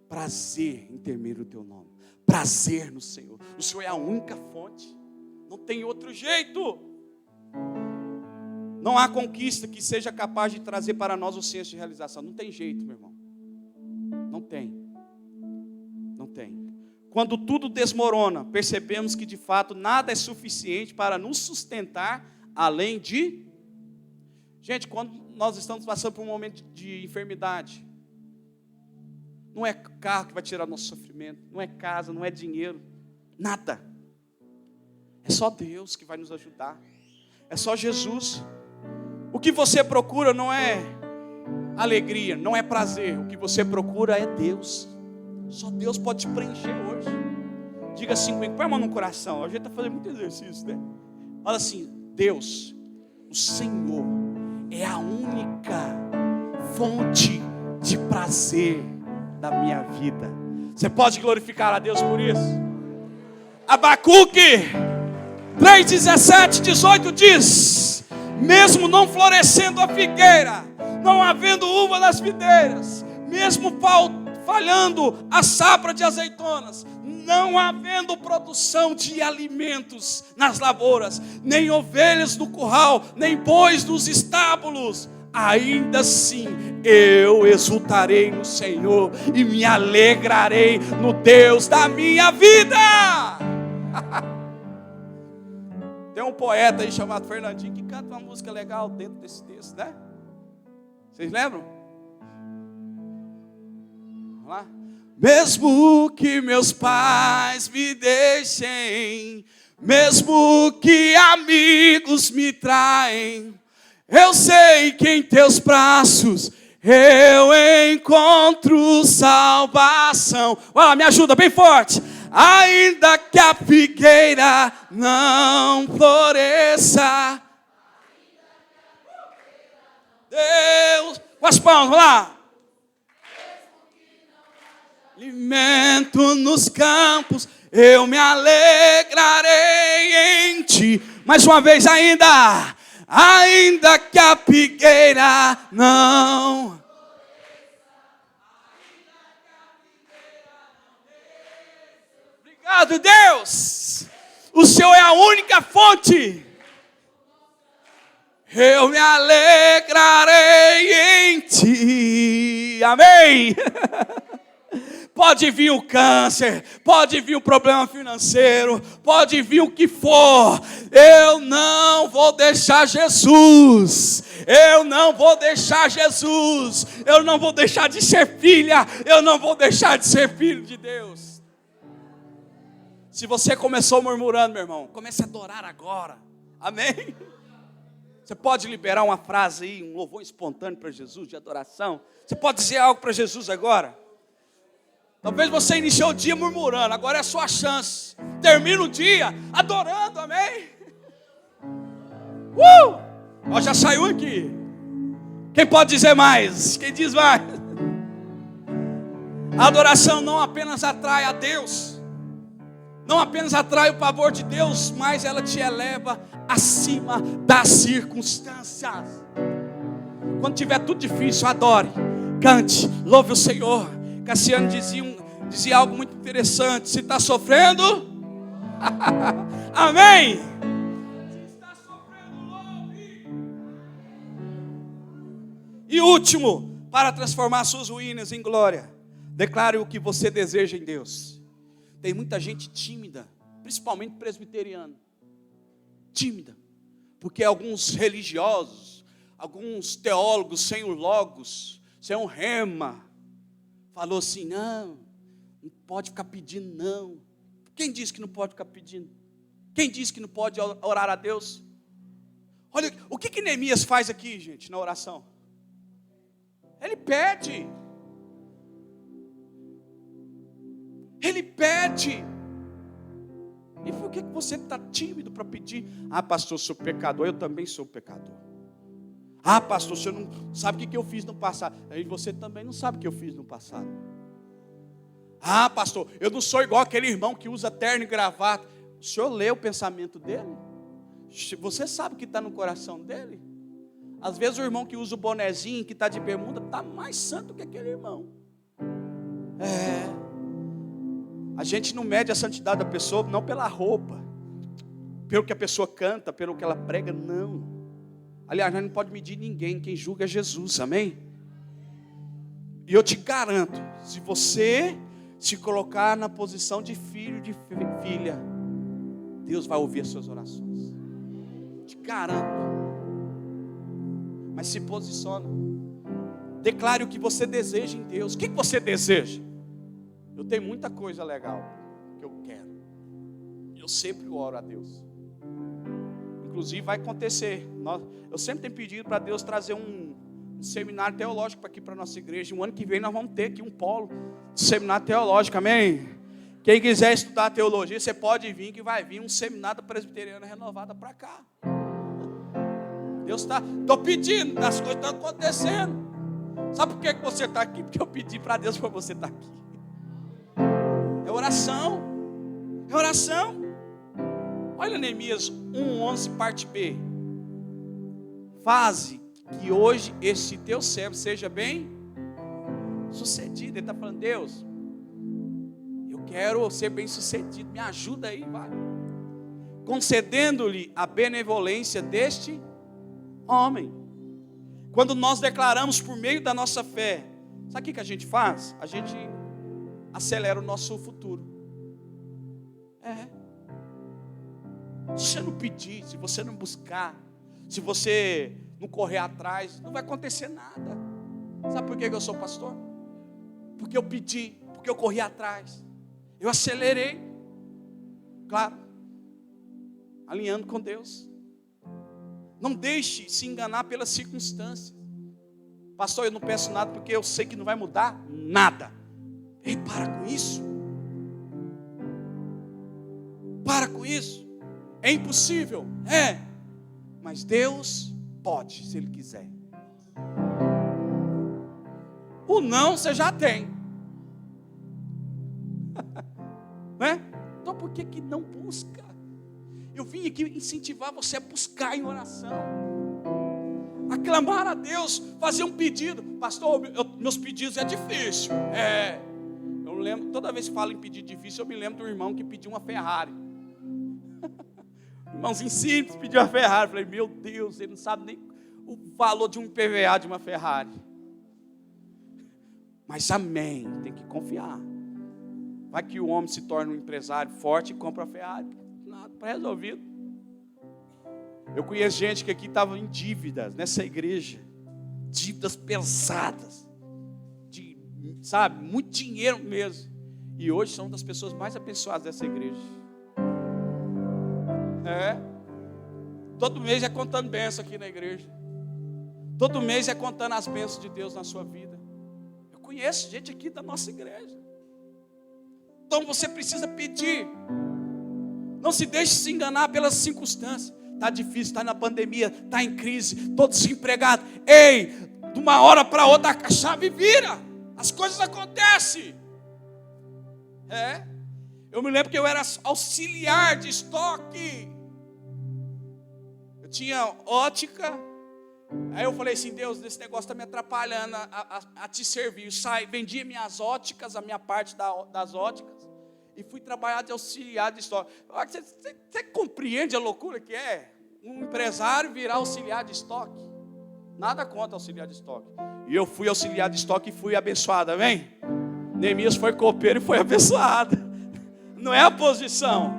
Prazer em temer o teu nome. Prazer no Senhor. O Senhor é a única fonte. Não tem outro jeito. Não há conquista que seja capaz de trazer para nós o senso de realização. Não tem jeito, meu irmão. Não tem. Não tem. Quando tudo desmorona, percebemos que de fato nada é suficiente para nos sustentar além de... Gente, quando nós estamos passando por um momento de enfermidade, não é carro que vai tirar nosso sofrimento, não é casa, não é dinheiro, nada. É só Deus que vai nos ajudar. É só Jesus. O que você procura não é alegria, não é prazer. O que você procura é Deus. Só Deus pode te preencher hoje. Diga assim comigo, põe a mão no coração. A gente está fazendo muito exercício, né? Fala assim: Deus, o Senhor é a única fonte de prazer da minha vida. Você pode glorificar a Deus por isso? Abacuque 3:17, 18 diz: mesmo não florescendo a figueira, não havendo uva nas videiras, mesmo falhando a safra de azeitonas, não havendo produção de alimentos nas lavouras, nem ovelhas no curral, nem bois nos estábulos, ainda assim eu exultarei no Senhor e me alegrarei no Deus da minha vida. Tem um poeta aí chamado Fernandinho que canta uma música legal dentro desse texto, né? Vocês lembram? Vamos lá. Mesmo que meus pais me deixem, mesmo que amigos me traem, eu sei que em teus braços eu encontro salvação. Me ajuda bem forte. Ainda que a figueira não floresça, Deus, com as palmas, vamos lá. Alimento nos campos, eu me alegrarei em ti. Mais uma vez ainda que a figueira não... Obrigado, Deus. O Senhor é a única fonte. Eu me alegrarei em ti. Amém. Pode vir o câncer, pode vir o problema financeiro, pode vir o que for, eu não vou deixar Jesus, eu não vou deixar Jesus, eu não vou deixar de ser filha, eu não vou deixar de ser filho de Deus. Se você começou murmurando, meu irmão, comece a adorar agora, amém? Você pode liberar uma frase aí, um louvor espontâneo para Jesus, de adoração, você pode dizer algo para Jesus agora? Talvez você iniciou o dia murmurando, agora é a sua chance. Termina o dia adorando, amém? Ó, já saiu aqui. Quem pode dizer mais? Quem diz mais? A adoração não apenas atrai a Deus, não apenas atrai o pavor de Deus, mas ela te eleva acima das circunstâncias. Quando tiver tudo difícil, adore, cante, louve o Senhor. Cassiano dizia dizia algo muito interessante: se está sofrendo, amém. Se está sofrendo, louve. E último, para transformar suas ruínas em glória, declare o que você deseja em Deus. Tem muita gente tímida, principalmente presbiteriano, tímida, porque alguns religiosos, alguns teólogos sem o logos, sem o rema, falou assim: não pode ficar pedindo não. Quem disse que não pode ficar pedindo? Quem disse que não pode orar a Deus? Olha, o que Neemias faz aqui, gente, na oração? Ele pede. Ele pede. E por que você está tímido para pedir? Ah, pastor, eu sou pecador. Eu também sou pecador. Ah, pastor, você não sabe o que eu fiz no passado. Aí você também não sabe o que eu fiz no passado. Ah, pastor, eu não sou igual aquele irmão que usa terno e gravata. O senhor lê o pensamento dele? Você sabe o que está no coração dele? Às vezes o irmão que usa o bonezinho, que está de bermuda, está mais santo que aquele irmão. A gente não mede a santidade da pessoa não pela roupa, pelo que a pessoa canta, pelo que ela prega, não. Aliás, nós não pode medir ninguém, quem julga é Jesus, amém? E eu te garanto, se você se colocar na posição de filho, de filha, Deus vai ouvir as suas orações. Te garanto. Mas se posiciona. Declare o que você deseja em Deus. O que você deseja? Eu tenho muita coisa legal que eu quero. Eu sempre oro a Deus. Inclusive vai acontecer. Eu sempre tenho pedido para Deus trazer um seminário teológico aqui para a nossa igreja. Um ano que vem nós vamos ter aqui um polo de seminário teológico, amém? Quem quiser estudar teologia, você pode vir, que vai vir um seminário presbiteriano renovado para cá. Deus está, estou pedindo, as coisas estão acontecendo. Sabe por que você está aqui? Porque eu pedi para Deus para você estar aqui. É oração. É oração. Olha Neemias 1:11, parte B. Faze que hoje esse teu servo seja bem sucedido. Ele está falando: Deus, eu quero ser bem sucedido, me ajuda aí, vai. Concedendo-lhe a benevolência deste homem. Quando nós declaramos por meio da nossa fé, sabe o que a gente faz? A gente acelera o nosso futuro. Se você não pedir, se você não buscar, se você não correr atrás, não vai acontecer nada. Sabe por que eu sou pastor? Porque eu pedi, porque eu corri atrás, eu acelerei, claro, alinhando com Deus. Não deixe se enganar pelas circunstâncias. Pastor, eu não peço nada porque eu sei que não vai mudar nada. Ei, para com isso. Para com isso. É impossível, mas Deus pode, se Ele quiser. O não você já tem, né? Então por que não busca? Eu vim aqui incentivar você a buscar em oração, a clamar a Deus, fazer um pedido. Pastor, meus pedidos é difícil. Eu lembro, toda vez que falo em pedido difícil, eu me lembro do irmão que pediu uma Ferrari. Irmãozinho simples, pediu uma Ferrari. Falei, meu Deus, ele não sabe nem o valor de um PVA de uma Ferrari. Mas amém, tem que confiar. Vai que o homem se torna um empresário forte e compra a Ferrari. Nada, para resolvido. Eu conheço gente que aqui estava em dívidas nessa igreja. Dívidas pesadas. Sabe, muito dinheiro mesmo. E hoje são das pessoas mais abençoadas dessa igreja. Todo mês é contando bênção aqui na igreja. Todo mês é contando as bênçãos de Deus na sua vida. Eu conheço gente aqui da nossa igreja. Então você precisa pedir. Não se deixe se enganar pelas circunstâncias. Está difícil, está na pandemia, está em crise, todo desempregado. Ei, de uma hora para outra a chave vira. As coisas acontecem. Eu me lembro que eu era auxiliar de estoque. Eu tinha ótica, Aí eu falei assim, Deus, esse negócio está me atrapalhando a te servir. Vendi minhas óticas, a minha parte das óticas, e fui trabalhar de auxiliar de estoque. Você compreende a loucura que é um empresário virar auxiliar de estoque? Nada contra auxiliar de estoque. E eu fui auxiliar de estoque e fui abençoado, amém? Neemias foi copeiro e foi abençoado. Não é a posição,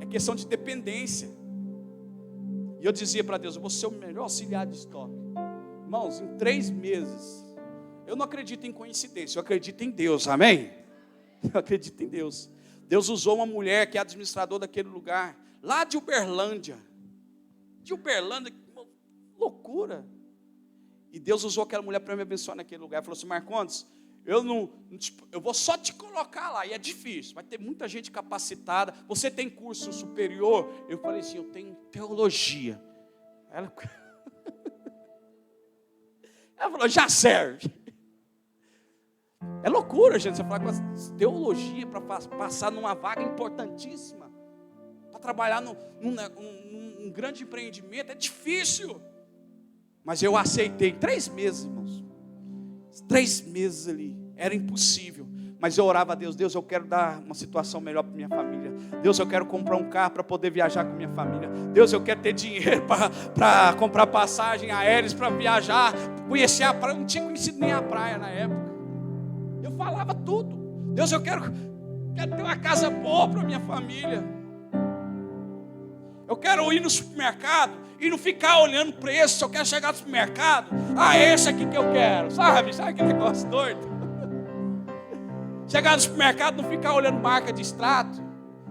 é questão de dependência. E eu dizia para Deus, eu vou ser o melhor auxiliar de estoque. Irmãos, em 3 meses, eu não acredito em coincidência, eu acredito em Deus, amém? Eu acredito em Deus. Deus usou uma mulher que é administradora daquele lugar, lá de Uberlândia. Loucura. E Deus usou aquela mulher para me abençoar naquele lugar. Ele falou assim, Marcondes, eu vou só te colocar lá, e é difícil, vai ter muita gente capacitada. Você tem curso superior? Eu falei assim, eu tenho teologia. Ela falou, já serve. É loucura, gente, você falar com teologia para passar numa vaga importantíssima, para trabalhar num grande empreendimento, é difícil. Mas eu aceitei 3 meses, irmãos. 3 meses ali, era impossível. Mas eu orava a Deus, Deus, eu quero dar uma situação melhor para minha família. Deus, eu quero comprar um carro para poder viajar com minha família. Deus, eu quero ter dinheiro para comprar passagem aéreas, para viajar, conhecer a praia. Eu não tinha conhecido nem a praia na época. Eu falava tudo. Deus, eu quero ter uma casa boa para minha família. Eu quero ir no supermercado e não ficar olhando preço. Se eu quero chegar no supermercado, esse aqui que eu quero. Sabe que negócio doido? Chegar no supermercado, não ficar olhando marca de extrato.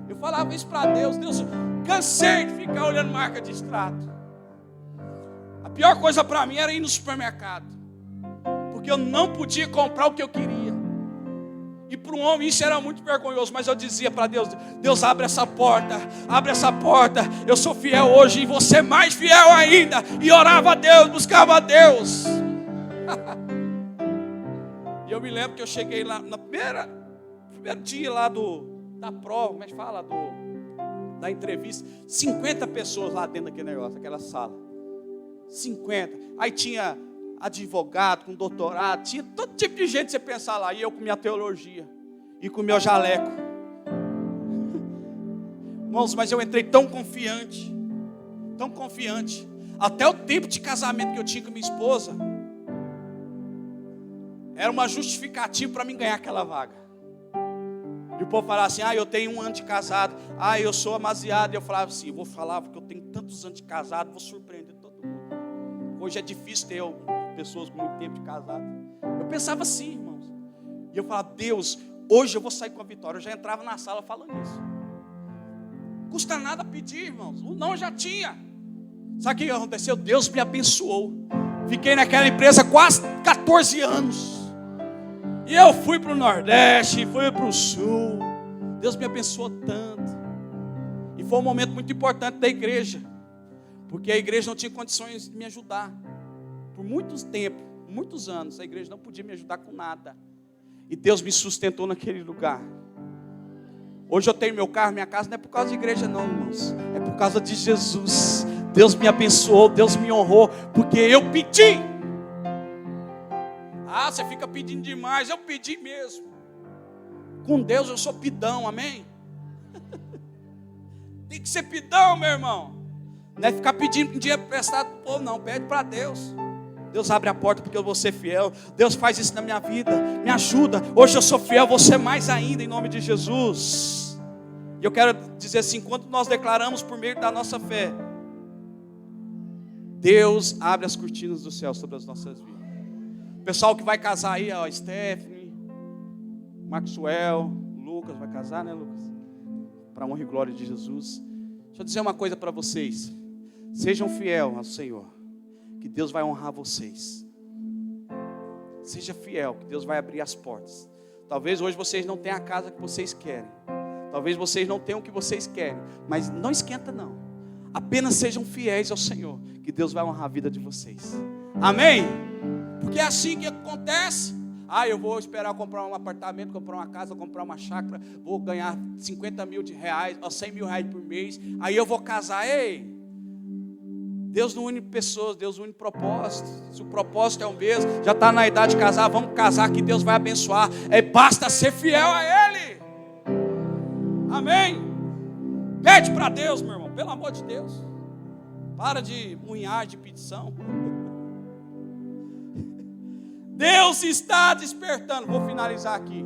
Eu falava isso para Deus. Deus, cansei de ficar olhando marca de extrato. A pior coisa para mim era ir no supermercado, porque eu não podia comprar o que eu queria. E para um homem isso era muito vergonhoso. Mas eu dizia para Deus, Deus, abre essa porta, eu sou fiel hoje e você mais fiel ainda. E orava a Deus, buscava a Deus. E eu me lembro que eu cheguei lá no primeiro dia lá da prova, como é que fala? Da entrevista, 50 pessoas lá dentro daquele negócio, aquela sala. 50. Aí tinha advogado com doutorado, tinha todo tipo de gente, você pensar lá. E eu com minha teologia e com meu jaleco. Irmãos, mas eu entrei tão confiante, até o tempo de casamento que eu tinha com minha esposa era uma justificativa para mim ganhar aquela vaga. E o povo falava assim, eu tenho 1 ano de casado, eu sou amasiado. E eu falava assim, eu vou falar porque eu tenho tantos anos de casado, vou surpreender todo mundo. Hoje é difícil ter pessoas com muito tempo de casado. Eu pensava assim, irmãos. E eu falava, Deus, hoje eu vou sair com a vitória. Eu já entrava na sala falando isso. Não custa nada pedir, irmãos. O não já tinha. Sabe o que aconteceu? Deus me abençoou. Fiquei naquela empresa quase 14 anos. E eu fui para o Nordeste, fui para o Sul. Deus me abençoou tanto. E foi um momento muito importante da igreja, porque a igreja não tinha condições de me ajudar. Por muitos anos, a igreja não podia me ajudar com nada. E Deus me sustentou naquele lugar. Hoje eu tenho meu carro, minha casa, não é por causa de igreja não, irmãos. É por causa de Jesus. Deus me abençoou, Deus me honrou, porque eu pedi. Você fica pedindo demais. Eu pedi mesmo. Com Deus eu sou pidão, amém? Tem que ser pidão, meu irmão. Não é ficar pedindo dinheiro emprestado para o povo, não. Pede para Deus. Deus abre a porta porque eu vou ser fiel. Deus faz isso na minha vida, me ajuda. Hoje eu sou fiel, você mais ainda, em nome de Jesus. E eu quero dizer assim, quando nós declaramos por meio da nossa fé, Deus abre as cortinas do céu sobre as nossas vidas. O pessoal que vai casar aí, Stephanie, Maxwell, Lucas vai casar, né, Lucas? Para a honra e glória de Jesus. Deixa eu dizer uma coisa para vocês. Sejam fiel ao Senhor, que Deus vai honrar vocês. Seja fiel, que Deus vai abrir as portas. Talvez hoje vocês não tenham a casa que vocês querem. Talvez vocês não tenham o que vocês querem. Mas não esquenta não. Apenas sejam fiéis ao Senhor, que Deus vai honrar a vida de vocês. Amém? Porque é assim que acontece. Eu vou esperar comprar um apartamento, comprar uma casa, comprar uma chácara, vou ganhar 50 mil reais, 100 mil reais por mês, aí eu vou casar. Ei, Deus não une pessoas, Deus une propósitos. Se o propósito é o mesmo, já está na idade de casar, vamos casar que Deus vai abençoar. Basta ser fiel a Ele. Amém? Pede para Deus, meu irmão, pelo amor de Deus. Para de munhar de petição. Deus está despertando, vou finalizar aqui.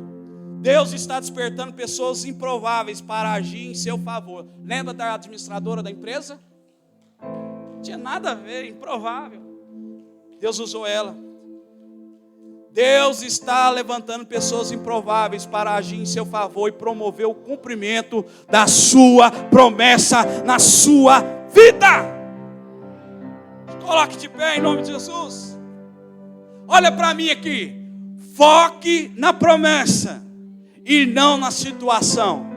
Deus está despertando pessoas improváveis para agir em seu favor. Lembra da administradora da empresa? Não tinha nada a ver, improvável. Deus usou ela. Deus está levantando pessoas improváveis para agir em seu favor e promover o cumprimento da sua promessa na sua vida. Coloque de pé em nome de Jesus. Olha para mim aqui. Foque na promessa e não na situação.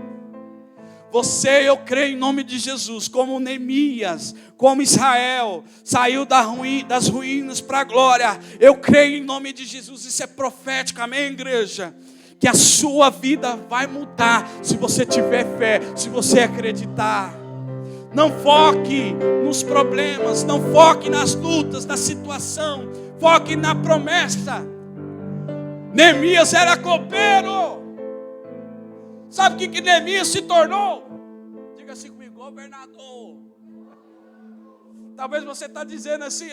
Você, eu creio em nome de Jesus, como Neemias, como Israel, saiu das ruínas para a glória. Eu creio em nome de Jesus, isso é profético, amém, igreja? Que a sua vida vai mudar, se você tiver fé, se você acreditar. Não foque nos problemas, não foque nas lutas, na situação, foque na promessa. Neemias era copeiro. Sabe o que Neemias se tornou? Diga assim comigo, governador. Talvez você está dizendo assim,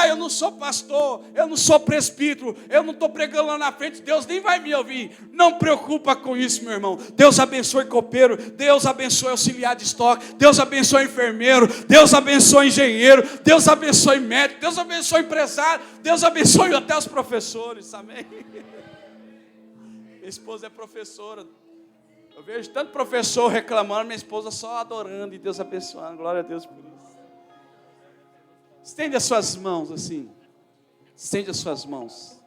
eu não sou pastor, eu não sou presbítero, eu não estou pregando lá na frente, Deus nem vai me ouvir. Não preocupa com isso, meu irmão. Deus abençoe copeiro, Deus abençoe auxiliar de estoque, Deus abençoe enfermeiro, Deus abençoe engenheiro, Deus abençoe médico, Deus abençoe empresário, Deus abençoe até os professores, amém? Minha esposa é professora. Eu vejo tanto professor reclamando, minha esposa só adorando e Deus abençoando. Glória a Deus por isso. Estende as suas mãos assim. Estende as suas mãos.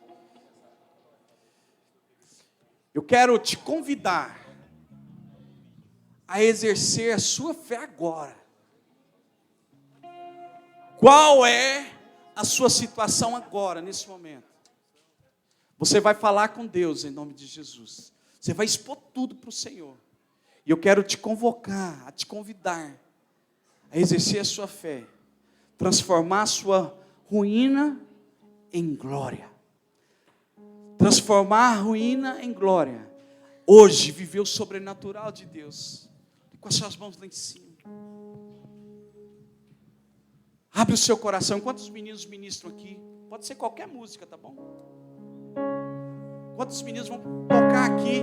Eu quero te convidar a exercer a sua fé agora. Qual é a sua situação agora, nesse momento? Você vai falar com Deus em nome de Jesus. Você vai expor tudo para o Senhor. E eu quero te convocar, a te convidar a exercer a sua fé. Transformar a sua ruína em glória. Transformar a ruína em glória. Hoje, viver o sobrenatural de Deus. Com as suas mãos lá em cima. Abre o seu coração. Enquanto os meninos ministram aqui, pode ser qualquer música, tá bom? Enquanto os meninos vão tocar aqui,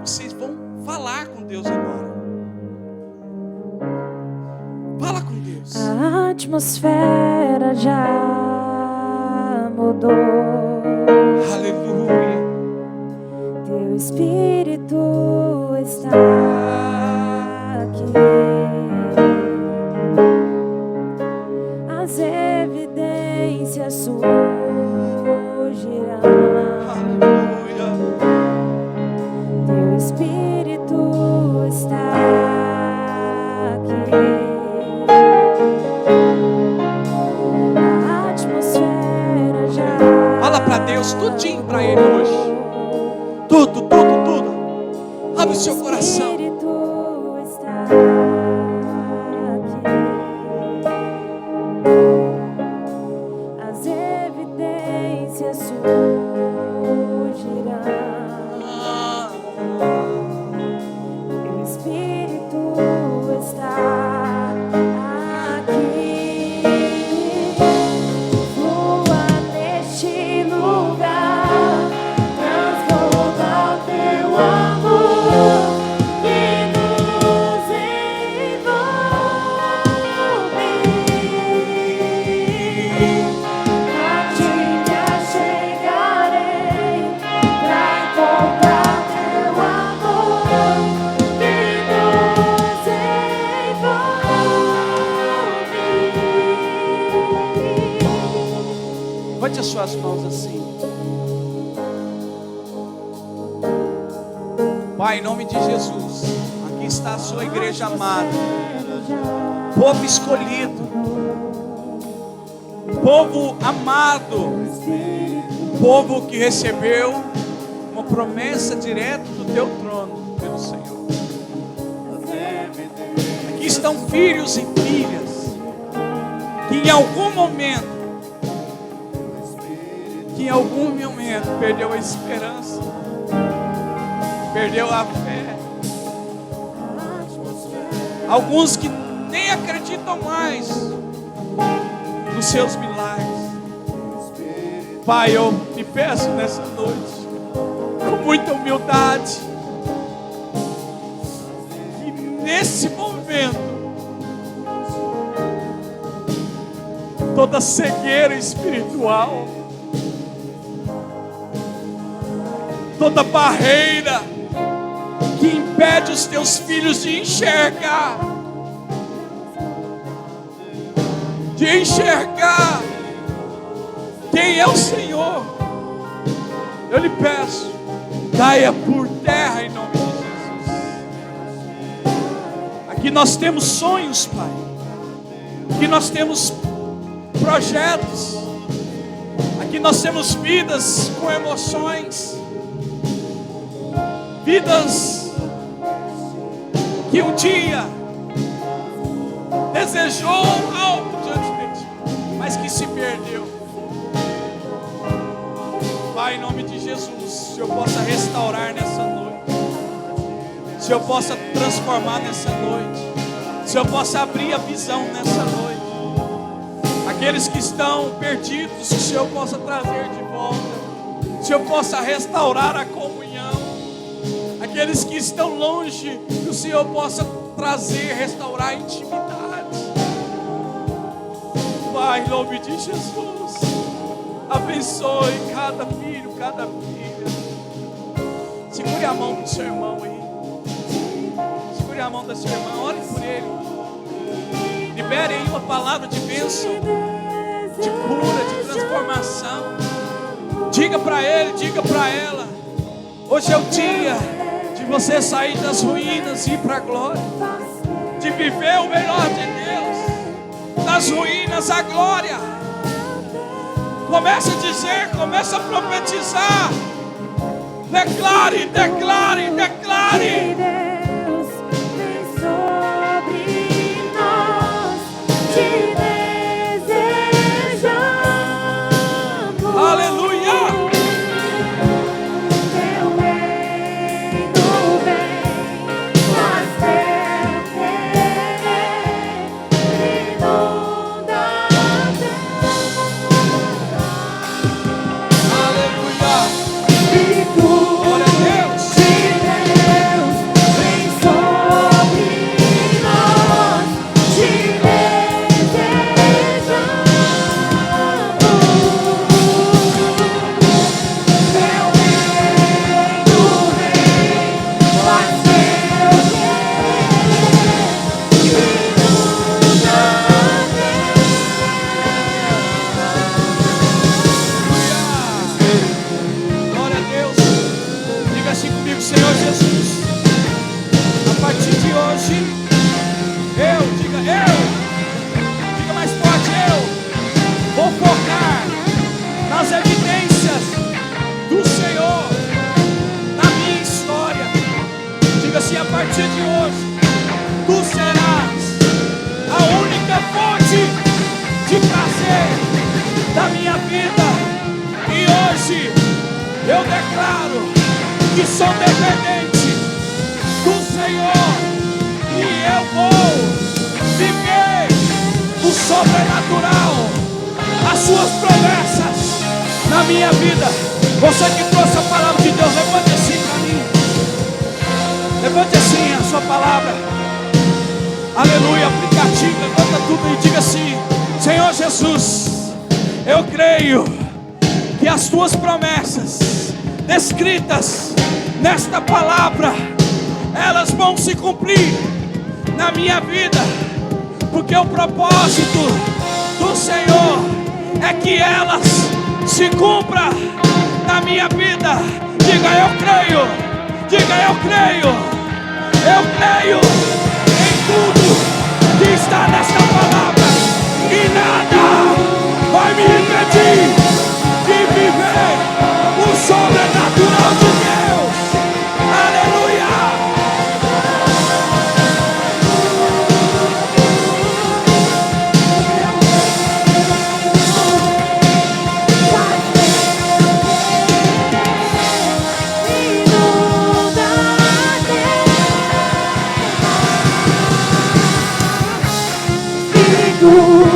vocês vão falar com Deus agora. Fala com Deus. A atmosfera já mudou. Aleluia. Teu Espírito está aqui. As evidências surgirão. Aleluia. Teu Espírito está aqui. A atmosfera já. Fala para Deus tudinho para Ele hoje. Tudo, tudo, tudo. Abre o seu coração. Espírito está aqui. As evidências surgirão. O Espírito está aqui. Flua neste lugar, transborda o teu amor que nos envolve. A ti me achegarei pra encontrar teu amor que nos envolve. Levante as suas mãos assim. Pai, em nome de Jesus, aqui está a sua igreja amada, povo escolhido, povo amado, povo que recebeu uma promessa direto do teu trono pelo Senhor. Aqui estão filhos e filhas que em algum momento perdeu a esperança, perdeu a fé. Alguns que nem acreditam mais nos seus milagres. Pai, eu te peço nessa noite, com muita humildade, que nesse momento toda cegueira espiritual, toda barreira que impede os teus filhos de enxergar quem é o Senhor, eu lhe peço, caia por terra em nome de Jesus. Aqui nós temos sonhos, Pai. Aqui nós temos projetos. Aqui nós temos vidas com emoções, vidas que um dia desejou algo diante de ti, mas que se perdeu. Pai, em nome de Jesus, o Senhor possa restaurar nessa noite, o Senhor possa transformar nessa noite, o Senhor possa abrir a visão nessa noite. Aqueles que estão perdidos, o Senhor possa trazer de volta, o Senhor possa restaurar a comunhão. Aqueles que estão longe, que o Senhor possa trazer, restaurar a intimidade. Pai, em nome de Jesus, abençoe cada filho, cada filha. Segure a mão do seu irmão aí. Segure a mão da sua irmã, ore por ele. Libere aí uma palavra de bênção, de cura, de transformação. Diga para ele, diga para ela: hoje é o dia de você sair das ruínas e ir para a glória, de viver o melhor de Deus, das ruínas à glória. Comece a dizer, comece a profetizar. Declare, declare, declare. Deus vem sobre nós, te desejamos. Aleluia. Teu reino vem, faz teu querer, inunda a terra. Aleluia. Espírito Glória a Deus. de Deus vem sobre nós, te desejamos. Teu reino vem, faz teu querer, inunda a Glória a Deus. Diga assim comigo: Senhor Jesus, a partir de hoje, diga mais forte, eu vou focar nas evidências do Senhor na minha história. Diga assim: a partir de hoje, tu serás a única fonte de prazer da minha vida. E hoje eu declaro que sou dependente do Senhor e eu vou viver o sobrenatural, as suas promessas na minha vida. Você que trouxe a palavra de Deus, levante assim para mim. Levante assim a sua palavra. Aleluia, aplicativo, levanta tudo e diga assim: Senhor Jesus, eu creio que as tuas promessas descritas nesta palavra, elas vão se cumprir na minha vida, porque o propósito do Senhor é que elas se cumpram na minha vida. Diga: eu creio. Diga: eu creio. Eu creio em tudo que está nesta palavra, e nada vai me impedir de viver o sobrenatural de Deus. Aleluia. do